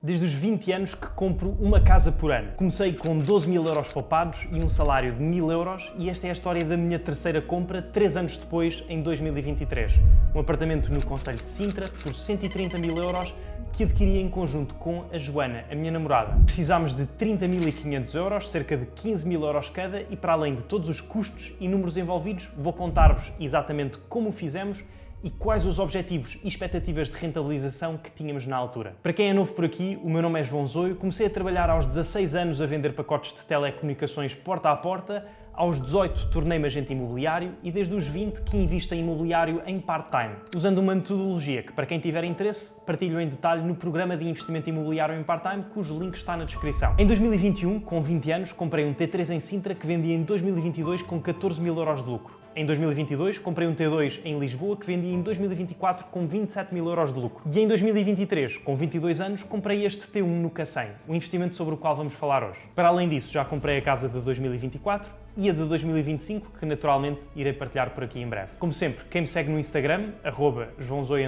Desde os 20 anos que compro uma casa por ano. Comecei com 12 mil euros poupados e um salário de 1000 euros e esta é a história da minha terceira compra, 3 anos depois, em 2023. Um apartamento no concelho de Sintra por 130 mil euros que adquiri em conjunto com a Joana, a minha namorada. Precisámos de 30.500 euros, cerca de 15 mil euros cada, e para além de todos os custos e números envolvidos, vou contar-vos exatamente como o fizemos e quais os objetivos e expectativas de rentabilização que tínhamos na altura. Para quem é novo por aqui, o meu nome é João Zoio, comecei a trabalhar aos 16 anos a vender pacotes de telecomunicações porta a porta, aos 18 tornei-me agente imobiliário e desde os 20 que invisto em imobiliário em part-time, usando uma metodologia que, para quem tiver interesse, partilho em detalhe no programa de investimento imobiliário em part-time, cujo link está na descrição. Em 2021, com 20 anos, comprei um T3 em Sintra que vendi em 2022 com 14 mil euros de lucro. Em 2022, comprei um T2 em Lisboa que vendi em 2024 com 27 mil euros de lucro. E em 2023, com 22 anos, comprei este T1 no Cacém, o investimento sobre o qual vamos falar hoje. Para além disso, já comprei a casa de 2024 e a de 2025, que naturalmente irei partilhar por aqui em breve. Como sempre, quem me segue no Instagram, @joaozoi_,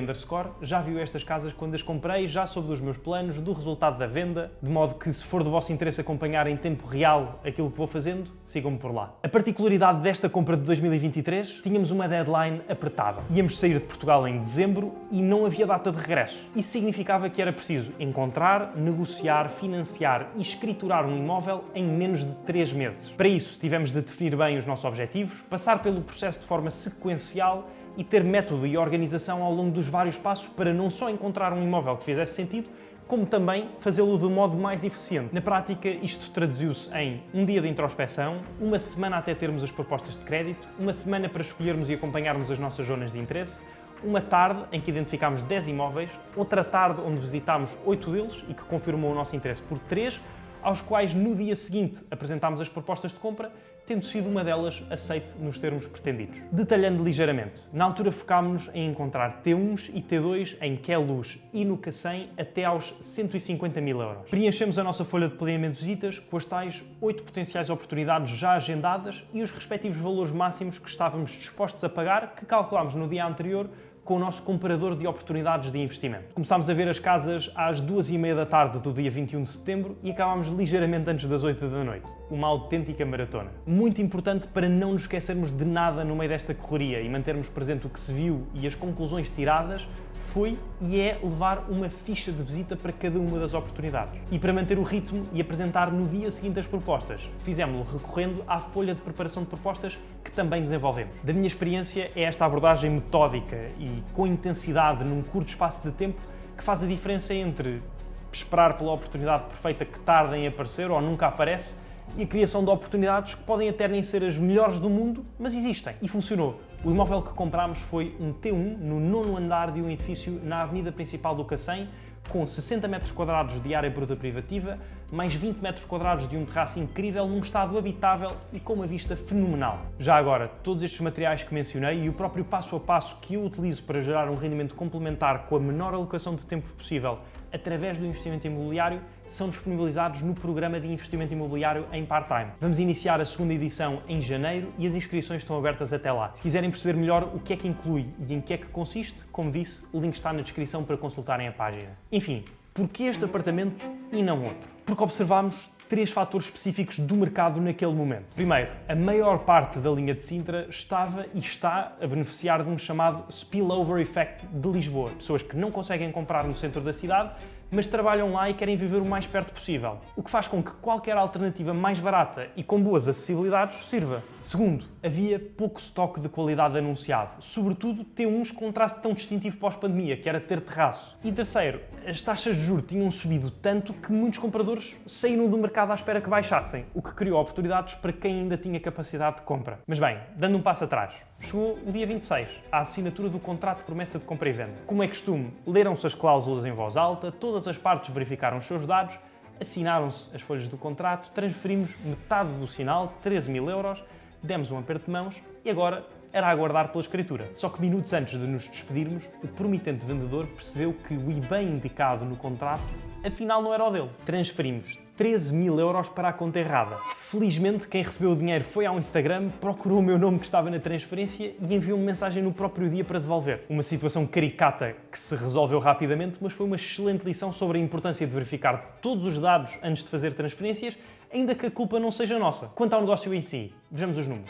já viu estas casas quando as comprei, já soube dos meus planos, do resultado da venda, de modo que, se for do vosso interesse acompanhar em tempo real aquilo que vou fazendo, sigam-me por lá. A particularidade desta compra de 2023, tínhamos uma deadline apertada. Íamos sair de Portugal em dezembro e não havia data de regresso. Isso significava que era preciso encontrar, negociar, financiar e escriturar um imóvel em menos de 3 meses. Para isso, tivemos de definir bem os nossos objetivos, passar pelo processo de forma sequencial e ter método e organização ao longo dos vários passos para não só encontrar um imóvel que fizesse sentido, como também fazê-lo de modo mais eficiente. Na prática, isto traduziu-se em um dia de introspeção, uma semana até termos as propostas de crédito, uma semana para escolhermos e acompanharmos as nossas zonas de interesse, uma tarde em que identificámos 10 imóveis, outra tarde onde visitámos 8 deles e que confirmou o nosso interesse por 3, aos quais no dia seguinte apresentámos as propostas de compra, tendo sido uma delas aceite nos termos pretendidos. Detalhando ligeiramente, na altura focámos-nos em encontrar T1s e T2 em Queluz e no Cacém até aos 150 mil euros. Preenchemos a nossa folha de planeamento de visitas com as tais 8 potenciais oportunidades já agendadas e os respectivos valores máximos que estávamos dispostos a pagar, que calculámos no dia anterior com o nosso comparador de oportunidades de investimento. Começámos a ver as casas às 2h30 da tarde do dia 21 de setembro e acabámos ligeiramente antes das 8 da noite. Uma autêntica maratona. Muito importante para não nos esquecermos de nada no meio desta correria e mantermos presente o que se viu e as conclusões tiradas, foi e é levar uma ficha de visita para cada uma das oportunidades. E para manter o ritmo e apresentar no dia seguinte as propostas, fizemos-lo recorrendo à folha de preparação de propostas que também desenvolvemos. Da minha experiência, é esta abordagem metódica e com intensidade num curto espaço de tempo que faz a diferença entre esperar pela oportunidade perfeita que tarda em aparecer ou nunca aparece e a criação de oportunidades que podem até nem ser as melhores do mundo, mas existem. E funcionou. O imóvel que comprámos foi um T1 no 9º andar de um edifício na avenida principal do Cacém, com 60 metros quadrados de área bruta privativa, mais 20 metros quadrados de um terraço incrível num estado habitável e com uma vista fenomenal. Já agora, todos estes materiais que mencionei e o próprio passo a passo que eu utilizo para gerar um rendimento complementar com a menor alocação de tempo possível através do investimento imobiliário são disponibilizados no programa de investimento imobiliário em part-time. Vamos iniciar a segunda edição em janeiro e as inscrições estão abertas até lá. Se quiserem perceber melhor o que é que inclui e em que é que consiste, como disse, o link está na descrição para consultarem a página. Enfim, porquê este apartamento e não outro? Porque observámos 3 fatores específicos do mercado naquele momento. Primeiro, a maior parte da linha de Sintra estava e está a beneficiar de um chamado spillover effect de Lisboa. Pessoas que não conseguem comprar no centro da cidade, mas trabalham lá e querem viver o mais perto possível. O que faz com que qualquer alternativa mais barata e com boas acessibilidades sirva. Segundo, havia pouco estoque de qualidade anunciado, sobretudo T1s com um traço tão distintivo pós-pandemia, que era ter terraço. E terceiro, as taxas de juros tinham subido tanto que muitos compradores saíram do mercado à espera que baixassem, o que criou oportunidades para quem ainda tinha capacidade de compra. Mas bem, dando um passo atrás, chegou o dia 26, a assinatura do contrato de promessa de compra e venda. Como é costume, leram-se as cláusulas em voz alta, todas as partes verificaram os seus dados, assinaram-se as folhas do contrato, transferimos metade do sinal, 13 mil euros, demos um aperto de mãos e agora era aguardar pela escritura. Só que minutos antes de nos despedirmos, o promitente vendedor percebeu que o IBAN indicado no contrato afinal não era o dele. Transferimos 13 mil euros para a conta errada. Felizmente, quem recebeu o dinheiro foi ao Instagram, procurou o meu nome que estava na transferência e enviou-me mensagem no próprio dia para devolver. Uma situação caricata que se resolveu rapidamente, mas foi uma excelente lição sobre a importância de verificar todos os dados antes de fazer transferências, ainda que a culpa não seja nossa. Quanto ao negócio em si, vejamos os números.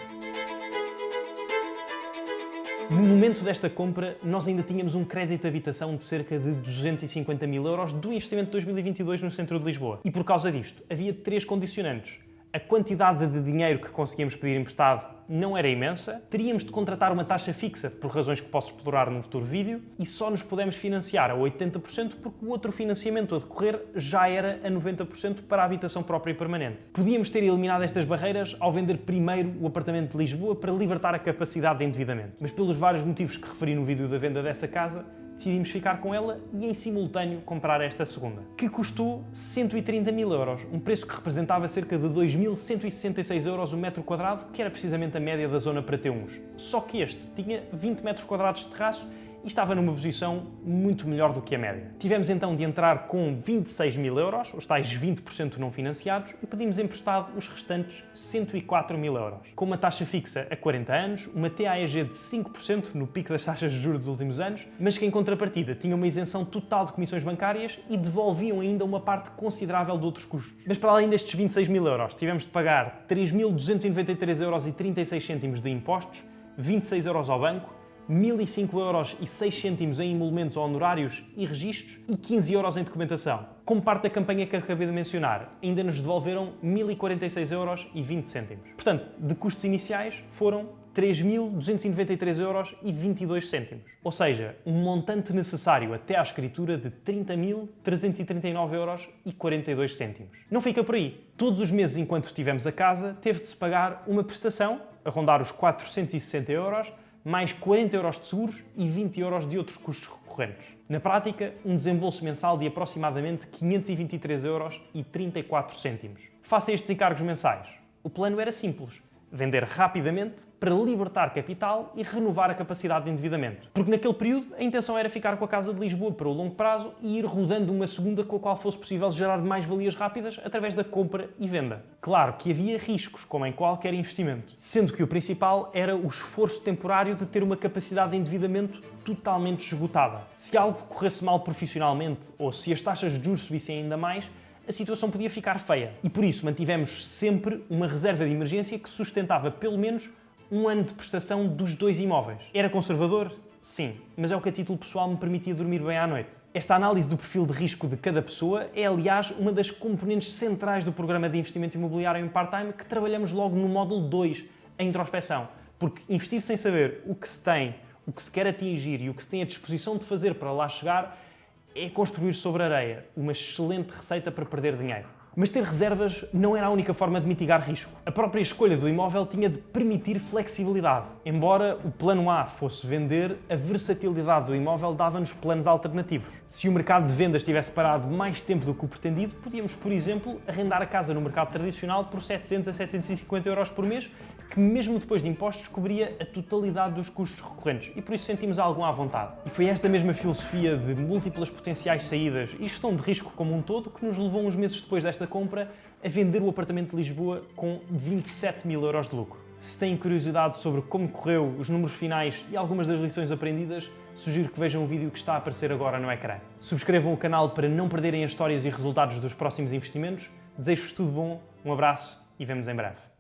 No momento desta compra, nós ainda tínhamos um crédito de habitação de cerca de 250 mil euros do investimento de 2022 no centro de Lisboa. E por causa disto, havia 3 condicionantes. A quantidade de dinheiro que conseguíamos pedir emprestado não era imensa, teríamos de contratar uma taxa fixa, por razões que posso explorar num futuro vídeo, e só nos pudemos financiar a 80% porque o outro financiamento a decorrer já era a 90% para a habitação própria e permanente. Podíamos ter eliminado estas barreiras ao vender primeiro o apartamento de Lisboa para libertar a capacidade de endividamento. Mas pelos vários motivos que referi no vídeo da venda dessa casa, decidimos ficar com ela e, em simultâneo, comprar esta segunda, que custou 130 mil euros, um preço que representava cerca de 2.166 euros o metro quadrado, que era precisamente a média da zona para T1s. Só que este tinha 20 metros quadrados de terraço e estava numa posição muito melhor do que a média. Tivemos então de entrar com 26 mil euros, os tais 20% não financiados, e pedimos emprestado os restantes 104 mil euros, com uma taxa fixa a 40 anos, uma TAEG de 5% no pico das taxas de juros dos últimos anos, mas que em contrapartida tinham uma isenção total de comissões bancárias e devolviam ainda uma parte considerável de outros custos. Mas para além destes 26 mil euros, tivemos de pagar 3.293,36 euros de impostos, 26 euros ao banco, 1.005,06 euros em emolumentos ou honorários e registros e 15 euros em documentação. Como parte da campanha que acabei de mencionar, ainda nos devolveram 1.046,20 euros. Portanto, de custos iniciais foram 3.293,22 euros. Ou seja, um montante necessário até à escritura de 30.339,42 euros. Não fica por aí. Todos os meses, enquanto tivemos a casa, teve de se pagar uma prestação, a rondar os 460 euros, mais 40 euros de seguros e 20 euros de outros custos recorrentes. Na prática, um desembolso mensal de aproximadamente 523,34 euros. Face a estes encargos mensais, o plano era simples: vender rapidamente para libertar capital e renovar a capacidade de endividamento. Porque naquele período a intenção era ficar com a casa de Lisboa para o longo prazo e ir rodando uma segunda com a qual fosse possível gerar mais-valias rápidas através da compra e venda. Claro que havia riscos, como em qualquer investimento, sendo que o principal era o esforço temporário de ter uma capacidade de endividamento totalmente esgotada. Se algo corresse mal profissionalmente ou se as taxas de juros subissem ainda mais, a situação podia ficar feia. E por isso mantivemos sempre uma reserva de emergência que sustentava pelo menos um ano de prestação dos 2 imóveis. Era conservador? Sim, mas é o que a título pessoal me permitia dormir bem à noite. Esta análise do perfil de risco de cada pessoa é, aliás, uma das componentes centrais do programa de investimento imobiliário em part-time que trabalhamos logo no módulo 2, a introspeção. Porque investir sem saber o que se tem, o que se quer atingir e o que se tem a disposição de fazer para lá chegar é construir sobre areia, uma excelente receita para perder dinheiro. Mas ter reservas não era a única forma de mitigar risco. A própria escolha do imóvel tinha de permitir flexibilidade. Embora o plano A fosse vender, a versatilidade do imóvel dava-nos planos alternativos. Se o mercado de vendas tivesse parado mais tempo do que o pretendido, podíamos, por exemplo, arrendar a casa no mercado tradicional por 700 a 750 euros por mês, que mesmo depois de impostos cobria a totalidade dos custos recorrentes e por isso sentimos algum à vontade. E foi esta mesma filosofia de múltiplas potenciais saídas e gestão de risco como um todo que nos levou uns meses depois desta compra a vender o apartamento de Lisboa com 27 mil euros de lucro. Se têm curiosidade sobre como correu, os números finais e algumas das lições aprendidas, sugiro que vejam o vídeo que está a aparecer agora no ecrã. Subscrevam o canal para não perderem as histórias e resultados dos próximos investimentos. Desejo-vos tudo bom, um abraço e vemo-nos em breve.